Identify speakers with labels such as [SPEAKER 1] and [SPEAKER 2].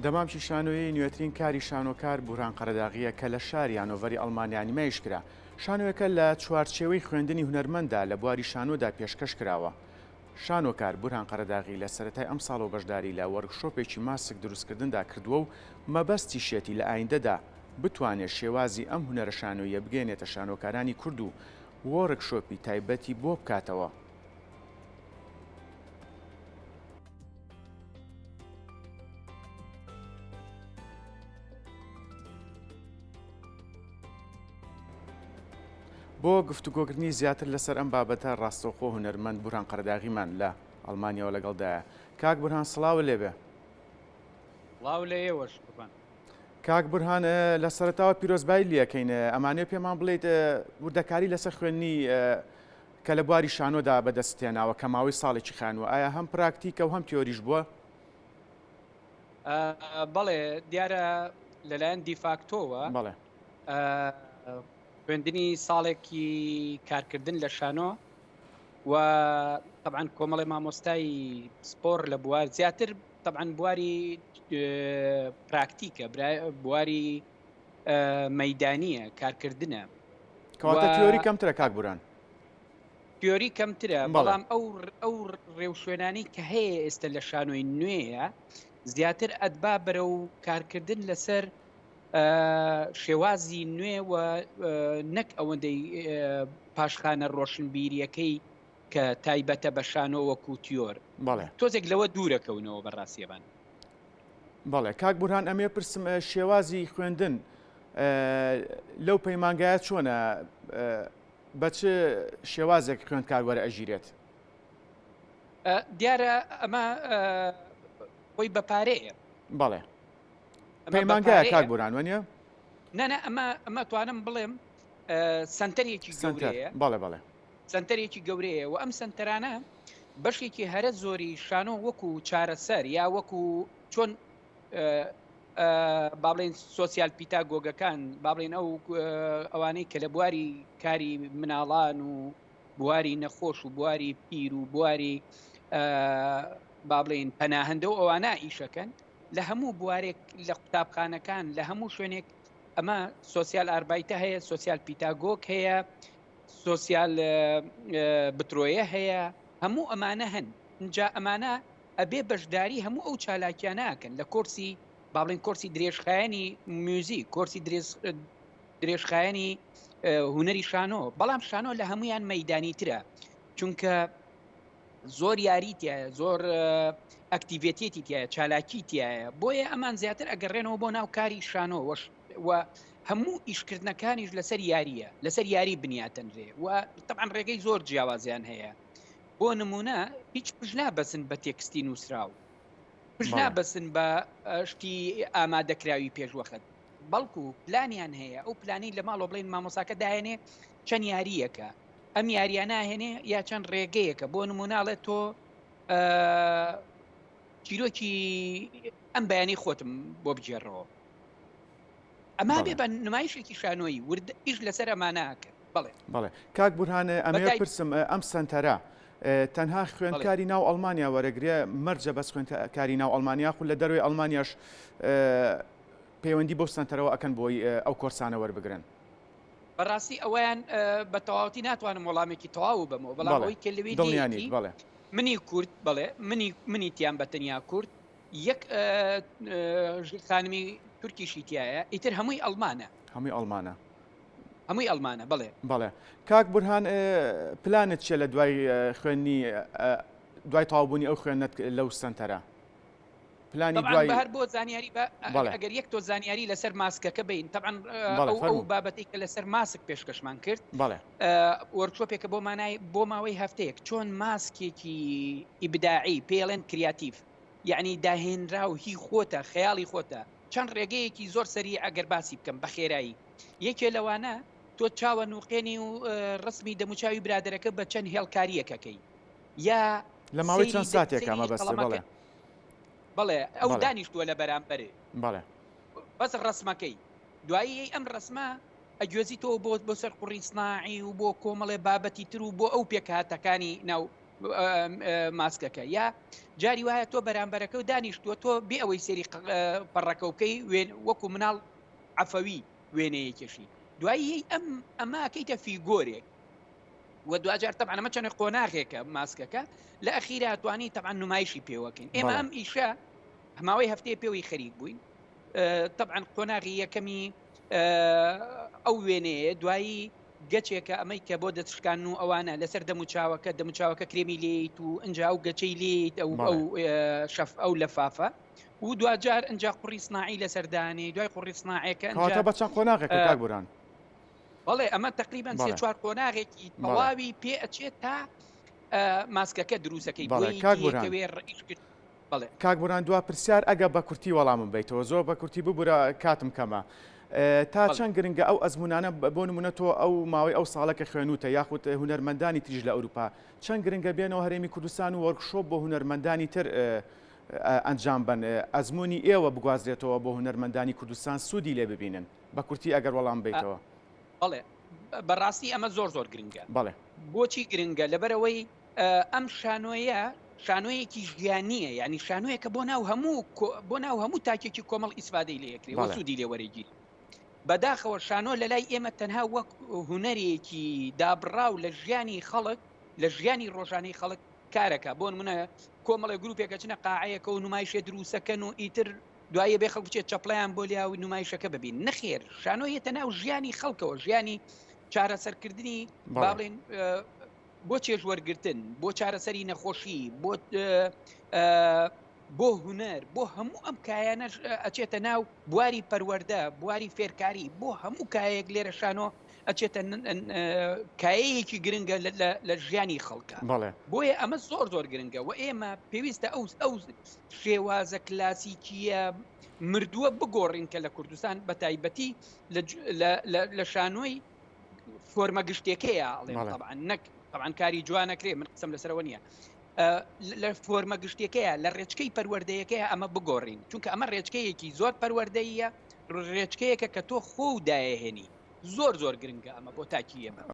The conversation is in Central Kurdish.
[SPEAKER 1] دەمامکی شانۆیی نوێترین کاری شانۆکار بورهان قەرەداغیە کە لە شاری هانۆڤەری ئەڵمانیا نیمایش کرا. شانۆیەکە لە چوارچێوەی خوێندنی هونەرمەندا لە بواری شانۆدا پێشکەش کراوە. شانۆکار بورهان قەرەداغی لە سەرەتای ئەم ساڵ و بەشداری لە وەرکشۆپێکی ماسک دروستکردندا کردووە و مەبەستی شێتی لە ئایندەدا بتوانێت شێوازی ئەم هونەرە شانۆیە بگەێنێتە شانۆکارانی کورد و وەرکشۆپی تایبەتی بۆ بکاتەوە. بۆ گفتوگۆکردنی زیاتر لەسەر ئەم بابەتە ڕاستەوخۆ هونەرمەند بورهان قەرەداغیمان لە ئەڵمانیەوە لەگەڵدایە. کاک بورهان سڵاوە لێبێ.
[SPEAKER 2] سڵاو لە ئێوەش قوربان.
[SPEAKER 1] کاک بورهان لە سەرەتاوە پیرۆزبایی لەکەین، ئەمانەیە پێمان بڵێیت وردەکاری لەسەر خوێنی کە لە بواری شانۆدا بەدەستێناوە کە ماوەی ساڵێکی خوێنوە، ئایا هەم پراکتیکە و هەم تیۆریش بووە؟
[SPEAKER 2] بەڵێ دیارە لەلایەن دیفاکتۆوە
[SPEAKER 1] بەڵێ
[SPEAKER 2] خوێندنی ساڵێکی کارکردن لە شانۆ و طبعاً کۆمەڵی مامۆستای سپۆر لە بوار زیاتر طبعاً بواری پراکتیکە بواری مەیدانیە کارکردنە
[SPEAKER 1] کەواتە تیۆری کەمترە کاک بورهان.
[SPEAKER 2] تیۆری کەمترە، بەڵام ئەو ڕێو شوێنانی کە هەیە ئێستا لە شانۆی نوێیە زیاتر ئەدبا بەرە و کارکردن لەسەر شێوازی نوێ و نەک ئەوەندەی پاشخانە ڕۆشنبیریەکەی کە تایبەتە بە شانۆ وەکو تیۆر.
[SPEAKER 1] بەڵێ
[SPEAKER 2] تۆزێک لەوە دوورەکەونەوە بەڕاستیەبان.
[SPEAKER 1] بەڵێ کاک بورهان ئەمێ پرسم شێوازی خوێندن لەو پەیمانگایە چۆنە، بە چ شێوازێک خوێندکار وەرە ئەژیرێت؟
[SPEAKER 2] دیارە ئەمە خۆی بەپارەیە.
[SPEAKER 1] بەڵێ پەیمانگایە کاک بورهان وەنیە؟
[SPEAKER 2] نەنە ئەمە توانم بڵێم سنتەرێکی گەورەیە.
[SPEAKER 1] بەڵێ بەڵێ
[SPEAKER 2] سنتەرێکی گەورەیە و ئەم سنتەرانە بەشێکی هەرە زۆری شانۆ وەکو چارەسەر یا وەکو چۆن با بڵێن سۆسیال پیتاگۆگەکان با بڵێن ئەوانەی کە لە بواری کاری مناڵان و بواری نەخۆش و بواری پیر و بواری با بڵێن پەناهەندە و ئەوانە ئیشەکەن لە هەموو بوارێک لە قوتابخانەکان لە هەموو شوێنێک ئەمە سۆسیال ئاربایتە هەیە، سۆسیال پیتاگۆک هەیە، سۆسیال بترۆیە هەیە، هەموو ئەمانە هەن. اینجا ئەمانە ئەبێ بەشداری هەموو ئەو چالاکیانەکەن لە کۆرسی با بڵێن کۆرسی درێژخایەنی میوزیک، کۆرسی درێژخایەنی هونەری شانۆ. بەڵام شانۆ لە هەمویان مەیدانی ترە چونکە زۆر یاریتیایە، زۆر ئەکتیڤێتێتی تایە، چالاکی تایە، بۆیە ئەمان زیاتر ئەگەڕێنەوە بۆ ناو کاری شانۆ و هەموو ئیشکردنەکانیش لەسەر یاریە، لەسەر یاری بنیاتەنرێ و طبعاً ڕێگەی زۆر جیاوازیان هەیە. بۆ نمونە هیچ پشت نابەسن بە تێکستی نووسراو، پشت نابەسن بە شتی ئامادەکراوی پێشوەخت، بەڵکو پلانیان هەیە. ئەو پلانی لە ماڵۆ بڵێن مامۆساکە داهێنێ چەند یاریەکە، ئەم یاریانە هێنێ یا چەند ڕێگەیەکە. بۆ نموناڵێت تۆ چیرۆکی ئەم بەیانی خۆتم بۆ بجێڕەوە، ئەما بێ بە نمایشێکی شانۆیی ئیش لەسەر ئەمانەکە.
[SPEAKER 1] بەڵێ کاک بورهانە ئەمێ پرسم ئەم سنتەرە تەنها خوێندکاری ناو ئەڵمانیا وەرەگرێ مەرجە بەس خوێندکاری ناو ئەڵمانیا خو لە دەروی ئەڵمانیاش پەیوەندی بۆ سنتەرەوە ئەکەن بۆی ئەو کۆرسانە وەربگرن؟
[SPEAKER 2] بەڕاستی ئەویان بە تەواوەتی ناتوانم وەڵامێکی تەواو بمەوە، بەڵام ئەوەی کە لەوێ
[SPEAKER 1] دڵنیانی بەڵێ
[SPEAKER 2] منی کورد، بڵێ منی تیان بە تەنیا کورد، یەک خانمی تورکیشی تایە، ئیتر هەمووی ئەڵمانە. هەمووی ئەڵمانە.
[SPEAKER 1] بەڵێ کاک بورهان پلانت چێ لە دوای خوێنی دوای تەواوبوونی ئەو خوێنت لەو سنتەرە؟ پلانی دوای
[SPEAKER 2] هەر بۆ زانیاری ئەگەر یەک تۆ زانیاری لەسەر ماسکەکە بین طبعاً ئەو بابەتی کە لەسەر ماسک پێشکەشمان کرد وەرکشۆپێکە بۆ ماوەی هەفتەیەک چۆن ماسکێکی ئیبداعی پێڵێن کریاتیڤ، یعنی داهێنرا و هی خۆتە خەیاڵی خۆتە، چەند ڕێگەیەکی زۆر سەری ئەگەر باسی بکەم بە خێرایی. یەکێ لەوانە تۆ چاوە نوقێنی و ڕسمی دەموچاوی برادەرەکە بە چەند هێڵکاریەکەکەی یا
[SPEAKER 1] لە ماوەی چەند ساتێک ئەمە بەستە.
[SPEAKER 2] بەڵێ ئەو دانیشتووە لە بەرامبەرێ بەس ڕسمەکەی دوایی ئەم ڕسمە ئەگوێزی تۆ بۆ سەر قوڕی سناعی و بۆ کۆمەڵێ بابەتی تر و بۆ ئەو پێکهاتەکانی ناو ماسکەکە یا جاری وایە تۆ بەرامبەرەکە و دانیشتووە تۆ بێ ئەوەی سێری پەڕەکەوکەی وەکو مناڵ عەفەوی وێنەیەکێشی دوایی ئەماکەیتە فیگۆرێک و دوجار طبعا ئەمە چەند قۆناغێکە ماسکەکە لە ئەخیرا توانی طبعا نمایشی پێوەکەین ئێمە ئەم ئیشە هەماوەی هەفتەیە پێوەی خەریک بووین طبعا قۆناغی یەکەمی ئەو وێنەیە دوایی گەچێکە ئەمەی کە بۆ دەچشکان و ئەوانە لەسەر دەموچاوەکە کرێمی لێیت و ئەنج ئەو گەچەی لێیت ئەو شەف ئەو لەفافە و دوجار ئەنج قوڕی سناعی لەسەردانێ دوای قوڕی سناعەکە
[SPEAKER 1] کاتە بە چەند قۆناغێک کاکبوران
[SPEAKER 2] بەڵێ ئەمە تقریبان سێ چوار قۆناغێکی تەواوی پێ ئەچێت تا ماسکەکە دروستەکەی
[SPEAKER 1] کاکبوران دوا پرسیار ئەگە بە کورتی وەڵامم بیتەوە زۆر بە کورتی ببوورە کاتم کەمە تا چەند گرنگە ئەو ئەزمونانە بۆ نمونە تۆ ئەو ماوەی ئەو ساڵەکە خوێنوتە یاخود هونەرمەندانی تریژ لە ئەوروپا چەند گرنگە بێنەوە هەرێمی کوردستان و وەرکشۆپ بۆ هونەرمەندانی تر ئەنجام بن ئەزمموی ئێوە بگوازرێتەوە بۆ هونەرمەندانی کوردستان سوودی لێ ببینن بە کورتی ئەگەر وەڵام بیتەوە
[SPEAKER 2] بەڵێ بەڕاستی ئەمە زۆر گرنگە
[SPEAKER 1] بەڵێ
[SPEAKER 2] بۆچی گرنگە لەبەرەوەی ئەم شانۆیەکی ژیانیە یعنی شانۆیەکە بۆ ناو هەموو تاکێکی کۆمەڵ ئیسفادەی لێ یەکرێ وە سوودی لێ وەرەگیری بەداخەوە شانۆ لە لای ئێمە تەنها وەک هونەرێکی دابڕاو لە ژیانی خەڵک لە ژیانی ڕۆژانەی خەڵک کارەکە بۆ نمونە کۆمەڵی گروپێکە چنە قاعەیەکە و نمایشێ دروستەکەن و ئیتر دوایە بێ خەڵک بچێت چەپڵیان بۆ لیاوی نمایشەکە ببین نەخێر شانۆیەتە ناو ژیانی خەڵکەوە ژیانی چارەسەرکردنی باڵێن بۆ چێژوەرگرتن بۆ چارەسەری نەخۆشی بۆ هونەر بۆ هەموو ئەم کایانە ئەچێتە ناو بواری پەروەردە بواری فێرکاری بۆ هەموو کایەک لێرە شانۆ ئەچێتە کایەیەکی گرنگە لە ژیانی خەڵکە بۆیە ئەمە زۆر گرنگە و ئێمە پێویستە ئەو شێوازە کلاسیکیە مردووە بگۆڕین کە لە کوردستان بە تایبەتی لە شانۆی فۆرمە گشتێکەیە ئەڵێ طبعا کاری جوانەکرێ من قسەم لەسەرەوە نییە لە فۆرمە گشتێکەیە لە ڕێچکەی پەروەردەیەکەیە ئەمە بگۆڕین چونکە ئەمە ڕێچکەیەکی زۆر پەروەردەیە ڕێچکەیەکە کە تۆ خۆ دایەهێنی زۆر گرنگە ئەمە بۆ تاکی ئێمە